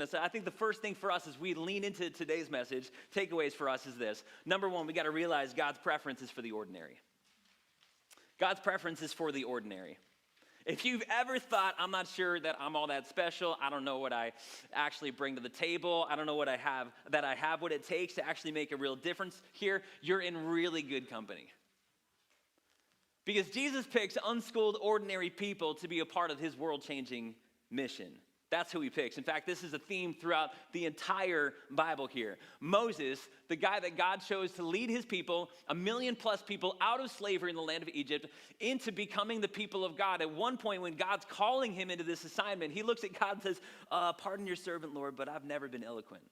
I think the first thing for us as we lean into today's message, takeaways for us is this. Number one, we got to realize God's preference is for the ordinary. God's preference is for the ordinary. If you've ever thought, I'm not sure that I'm all that special, I don't know what I actually bring to the table, I don't know what I have what it takes to actually make a real difference here, you're in really good company. Because Jesus picks unschooled, ordinary people to be a part of his world-changing mission. That's who he picks. In fact, this is a theme throughout the entire Bible here. Moses, the guy that God chose to lead his people, 1 million plus people out of slavery in the land of Egypt, into becoming the people of God. At one point when God's calling him into this assignment, he looks at God and says, pardon your servant, Lord, but I've never been eloquent.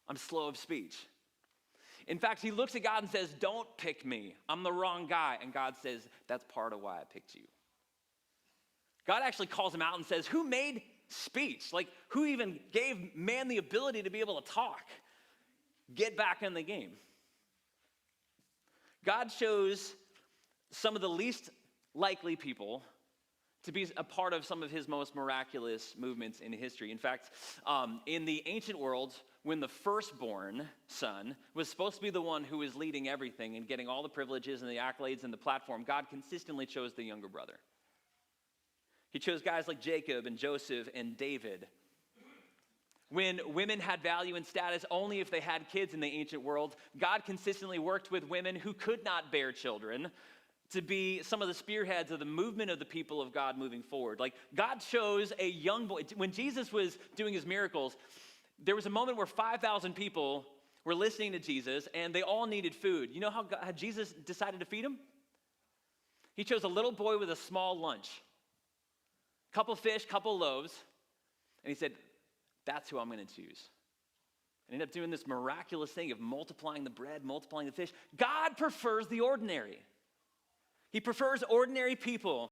I'm slow of speech. In fact, he looks at God and says, don't pick me. I'm the wrong guy. And God says, that's part of why I picked you. God actually calls him out and says, who made speech? Like, who even gave man the ability to be able to talk? Get back in the game. God chose some of the least likely people to be a part of some of his most miraculous movements in history. In fact, in the ancient world, when the firstborn son was supposed to be the one who was leading everything and getting all the privileges and the accolades and the platform, God consistently chose the younger brother. He chose guys like Jacob and Joseph and David. When women had value and status only if they had kids in the ancient world, God consistently worked with women who could not bear children to be some of the spearheads of the movement of the people of God moving forward. Like, God chose a young boy. When Jesus was doing his miracles, there was a moment where 5,000 people were listening to Jesus and they all needed food. You know how Jesus decided to feed them? He chose a little boy with a small lunch. Couple fish, couple loaves, and he said, that's who I'm going to choose. And ended up doing this miraculous thing of multiplying the bread, multiplying the fish. God prefers the ordinary. He prefers ordinary people